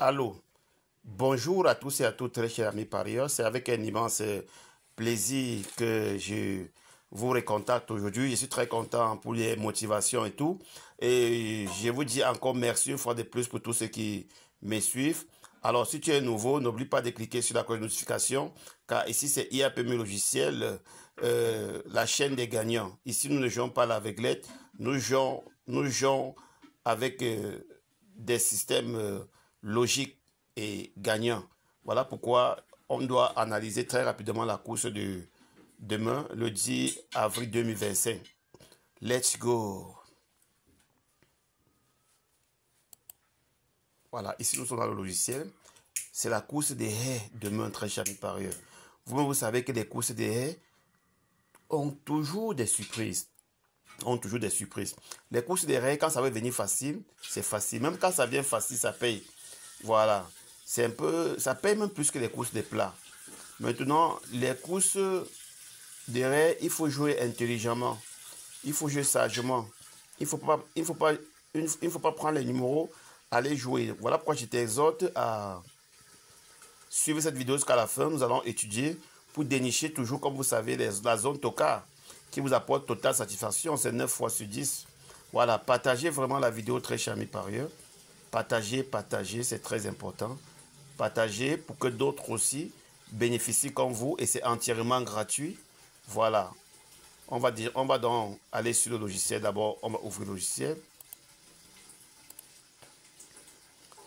Allô, bonjour à tous et à toutes, très chers amis parieurs. C'est avec un immense plaisir que je vous recontacte aujourd'hui. Je suis très content pour les motivations et tout. Et je vous dis encore merci une fois de plus pour tous ceux qui me suivent. Alors, si tu es nouveau, n'oublie pas de cliquer sur la cloche de notification, car ici c'est IAPM Logiciel, la chaîne des gagnants. Ici, nous ne jouons pas à l'aveuglette, nous jouons avec des systèmes logiques et gagnants. Voilà pourquoi on doit analyser très rapidement la course de demain, le 10 avril 2025. Let's go! Voilà, ici nous sommes dans le logiciel. C'est la course des haies demain, très chers parieurs. Vous savez que les courses des haies ont toujours des surprises. Les courses des haies, quand ça va venir facile, c'est facile. Même quand ça vient facile, ça paye. Voilà. C'est un peu, ça paye même plus que les courses des plats. Maintenant, les courses des haies, il faut jouer intelligemment. Il faut jouer sagement. Il faut pas prendre les numéros, aller jouer. Voilà pourquoi je t'exhorte à suivre cette vidéo jusqu'à la fin. Nous allons étudier pour dénicher toujours, comme vous savez, la zone tocard qui vous apporte totale satisfaction. C'est 9 fois sur 10. Voilà, partagez vraiment la vidéo, très chers amis parieurs. Partagez, c'est très important. Partagez pour que d'autres aussi bénéficient comme vous et c'est entièrement gratuit. Voilà. On va donc aller sur le logiciel. D'abord, on va ouvrir le logiciel.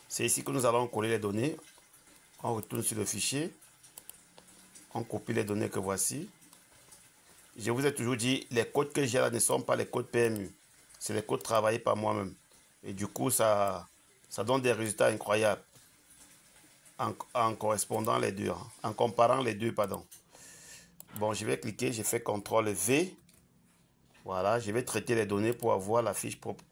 C'est ici que nous allons coller les données. On retourne sur le fichier. On copie les données que voici. Je vous ai toujours dit, les codes que j'ai là ne sont pas les codes PMU. C'est les codes travaillés par moi-même. Et du coup, ça donne des résultats incroyables. En correspondant les deux. En comparant les deux, pardon. Bon, je vais cliquer, j'ai fait CTRL V. Voilà, je vais traiter les données pour avoir la fiche propre.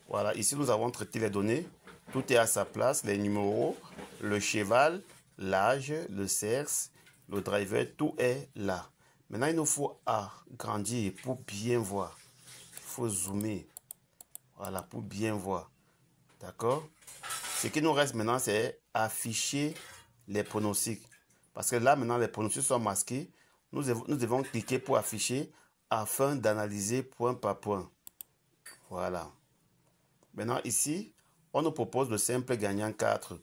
Voilà, ici nous avons traité les données. Tout est à sa place, les numéros, le cheval, l'âge, le sexe, le driver, tout est là. Maintenant, il nous faut agrandir pour bien voir. Il faut zoomer. Voilà, pour bien voir. D'accord? Ce qui nous reste maintenant, c'est afficher les pronostics. Parce que là, maintenant, les pronostics sont masqués. Nous devons cliquer pour afficher afin d'analyser point par point. Voilà. Maintenant, ici, on nous propose le simple gagnant 4.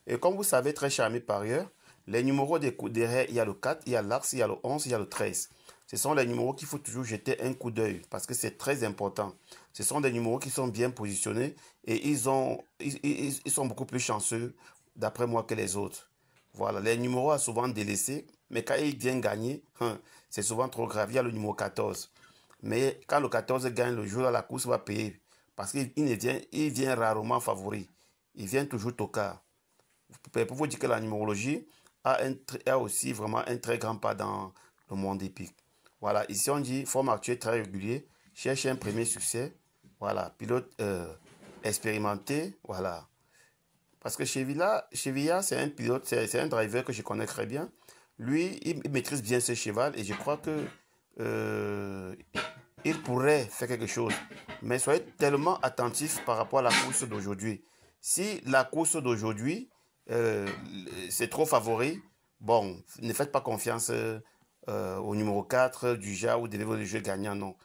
Et comme vous savez, très chers amis parieurs, les numéros des haies, il y a le 4, il y a l'axe, il y a le 11, il y a le 13. Ce sont les numéros qu'il faut toujours jeter un coup d'œil parce que c'est très important. Ce sont des numéros qui sont bien positionnés et ils sont beaucoup plus chanceux, d'après moi, que les autres. Voilà, les numéros sont souvent délaissés, mais quand ils viennent gagner, c'est souvent trop grave. Il y a le numéro 14. Mais quand le 14 gagne, le jour là, la course va payer. Parce qu'il vient rarement favori. Il vient toujours tocard. Pour vous dire que la numérologie a aussi vraiment un très grand pas dans le monde épique. Voilà, ici on dit forme actuelle très régulier, cherche un premier succès. Voilà, pilote expérimenté. Voilà. Parce que Chevilla, c'est un pilote, c'est un driver que je connais très bien. Lui, il maîtrise bien ce cheval et je crois que il pourrait faire quelque chose. Mais soyez tellement attentifs par rapport à la course d'aujourd'hui. Si la course d'aujourd'hui, c'est trop favori, bon, ne faites pas confiance au numéro 4 du JA ou des niveaux de jeu gagnant, non.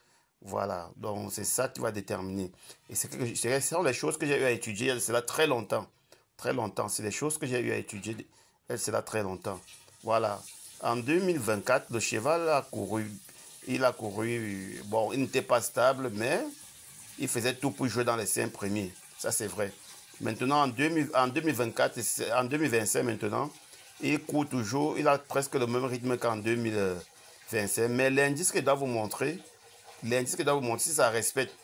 Voilà, donc c'est ça qui va déterminer. Et ce sont les choses que j'ai eu à étudier, c'est là très longtemps. Très longtemps, c'est les choses que j'ai eu à étudier, c'est là très longtemps. Voilà, en 2024, le cheval a couru. Il a couru, bon, il n'était pas stable, mais il faisait tout pour jouer dans les 5 premiers. Ça, c'est vrai. Maintenant, en 2024, en 2025 maintenant, il court toujours, il a presque le même rythme qu'en 2025. Mais l'indice que je dois vous montrer, si ça respecte,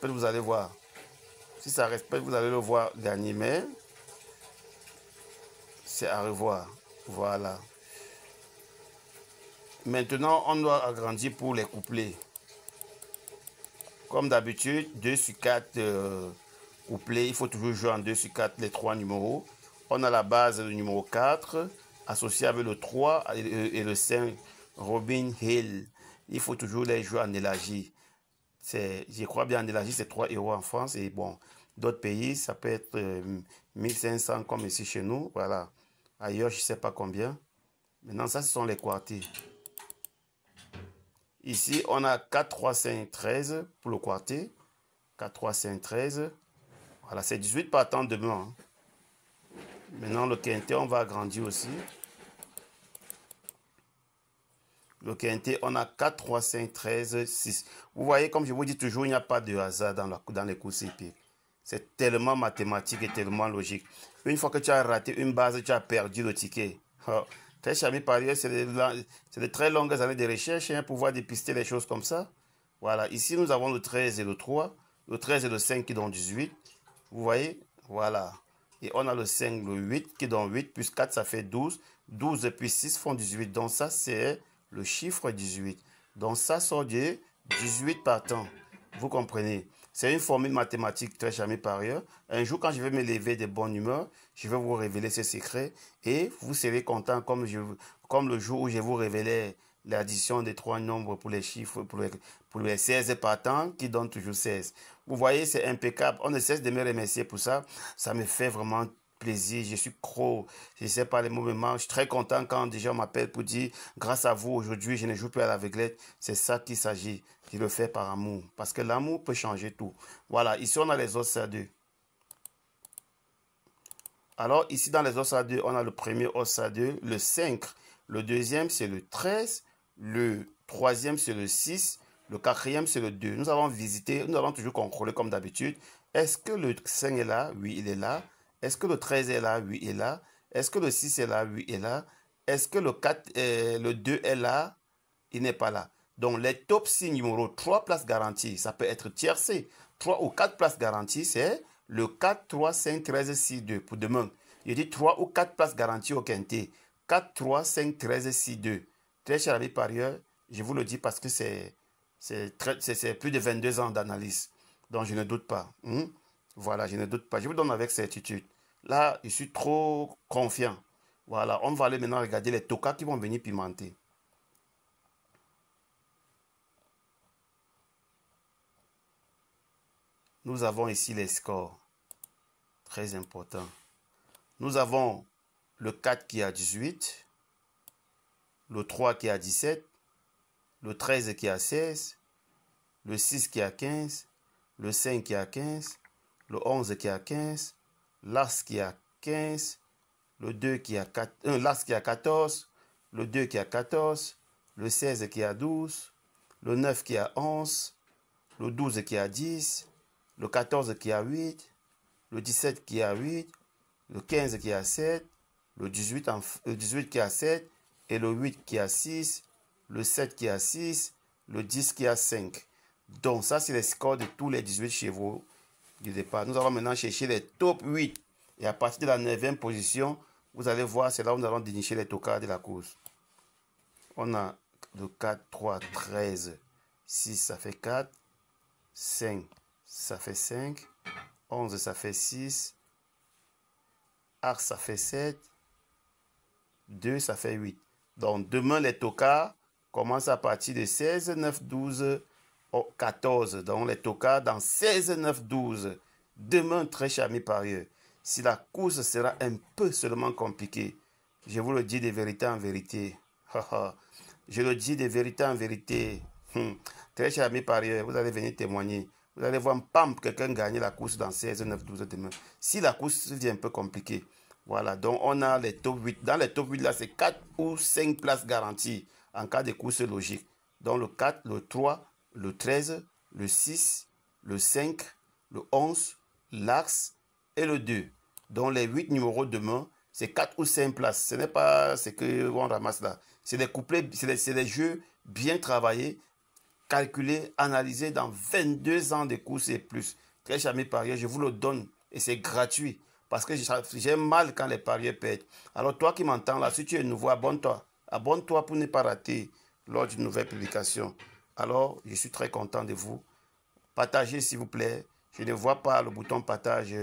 vous allez voir. Si ça respecte, vous allez le voir gagner, mais c'est à revoir. Voilà. Maintenant, on doit agrandir pour les couplets. Comme d'habitude, 2 sur 4 couplets. Il faut toujours jouer en 2 sur 4 les 3 numéros. On a la base du numéro 4, associé avec le 3 et le 5, Robin Hill. Il faut toujours les jouer en élargi. Je crois bien en élargi, c'est 3 héros en France. Et bon, d'autres pays, ça peut être 1500 comme ici chez nous. Voilà. Ailleurs, je ne sais pas combien. Maintenant, ça, ce sont les quartiers. Ici, on a 4, 3, 5, 13 pour le quartier. 4, 3, 5, 13. Voilà, c'est 18 partants demain. Hein. Maintenant, le quintet, on va agrandir aussi. Le quintet, on a 4, 3, 5, 13, 6. Vous voyez, comme je vous dis toujours, il n'y a pas de hasard dans les courses hippiques. C'est tellement mathématique et tellement logique. Une fois que tu as raté une base, tu as perdu le ticket. Oh. Très chers parieurs, c'est de très longues années de recherche pour pouvoir dépister les choses comme ça. Voilà, ici nous avons le 13 et le 3, le 13 et le 5 qui donnent 18. Vous voyez, voilà. Et on a le 5, le 8 qui donne 8, plus 4 ça fait 12. 12 plus 6 font 18. Donc ça c'est le chiffre 18. Donc ça sort de 18 partants. Vous comprenez? C'est une formule mathématique très chers parieurs. Un jour, quand je vais me lever de bonne humeur, je vais vous révéler ce secret et vous serez content comme le jour où je vous révélais l'addition des trois nombres pour les chiffres, pour les 16 partants qui donnent toujours 16. Vous voyez, c'est impeccable. On ne cesse de me remercier pour ça. Ça me fait vraiment plaisir, je suis je ne sais pas les mots, mais je suis très content quand des gens m'appellent pour dire grâce à vous aujourd'hui je ne joue plus à l'aveuglette. C'est ça qu'il s'agit, je le fais par amour, parce que l'amour peut changer tout. Voilà, ici on a les os à 2. Alors ici dans les os à 2, on a le premier os à 2, le 5, le deuxième c'est le 13, le troisième c'est le 6, le quatrième c'est le 2. Nous allons visiter, nous allons toujours contrôler comme d'habitude. Est-ce que le 5 est là? Oui, il est là. Est-ce que le 13 est là? Oui, il est là. Est-ce que le 6 est là? Oui, il est là. Est-ce que le 4, le 2 est là? Il n'est pas là. Donc, les top 6 numéros, 3 places garanties, ça peut être tiercé. 3 ou 4 places garanties, c'est le 4, 3, 5, 13, 6, 2 pour demain. Je dis 3 ou 4 places garanties au quintet. 4, 3, 5, 13, 6, 2. Très chers amis parieurs, je vous le dis parce que c'est plus de 22 ans d'analyse. Donc, je ne doute pas. Voilà, je ne doute pas. Je vous donne avec certitude. Là, je suis trop confiant. Voilà, on va aller maintenant regarder les tokas qui vont venir pimenter. Nous avons ici les scores. Très important. Nous avons le 4 qui a 18, le 3 qui a 17, le 13 qui a 16, le 6 qui a 15, le 5 qui a 15, le 11 qui a 15, l'As qui a 15, le 2 qui a 4, l'As qui a 14, le 2 qui a 14, le 16 qui a 12, le 9 qui a 11, le 12 qui a 10, le 14 qui a 8, le 17 qui a 8, le 15 qui a 7, le 18 qui a 7, et le 8 qui a 6, le 7 qui a 6, le 10 qui a 5. Donc ça, c'est les scores de tous les 18 chevaux du départ. Nous allons maintenant chercher les top 8. Et à partir de la 9e position, vous allez voir, c'est là où nous allons dénicher les tocards de la course. On a le 4, 3, 13, 6, ça fait 4, 5, ça fait 5, 11, ça fait 6, As, ça fait 7, 2, ça fait 8. Donc, demain, les tocards commencent à partir de 16, 9, 12, 14. Donc, les tocards dans 16, 9, 12. Demain, très chers amis parieurs, si la course sera un peu seulement compliquée, je vous le dis de vérité en vérité. Je le dis de vérité en vérité. Très chers amis parieurs, vous allez venir témoigner. Vous allez voir, pam, quelqu'un gagner la course dans 16, 9, 12 demain. Si la course devient un peu compliquée, voilà, donc on a les top 8. Dans les top 8, là, c'est 4 ou 5 places garanties en cas de course logique. Donc le 4, le 3, le 13, le 6, le 5, le 11, l'Axe et le 2. Donc les 8 numéros demain, c'est 4 ou 5 places. Ce n'est pas ce qu'on ramasse là. C'est des couplets, c'est des jeux bien travaillés, calculés, analysés dans 22 ans de course et plus. Très chers amis parieurs, je vous le donne et c'est gratuit. Parce que j'aime mal quand les parieurs perdent. Alors toi qui m'entends là, si tu es nouveau, abonne-toi. Abonne-toi pour ne pas rater lors d'une nouvelle publication. Alors, je suis très content de vous. Partagez s'il vous plaît. Je ne vois pas le bouton partage.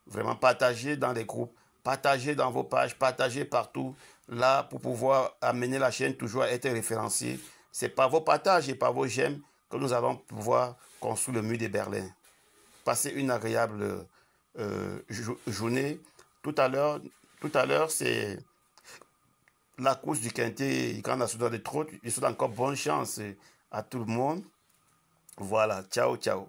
Vraiment, partagez dans les groupes. Partagez dans vos pages. Partagez partout. Là, pour pouvoir amener la chaîne toujours à être référenciée. C'est par vos partages et par vos j'aime que nous allons pouvoir construire le mur de Berlin. Passez une agréable journée. Tout à l'heure, c'est la course du Quintet Grand National de Trot. Je souhaite encore bonne chance à tout le monde. Voilà, ciao, ciao.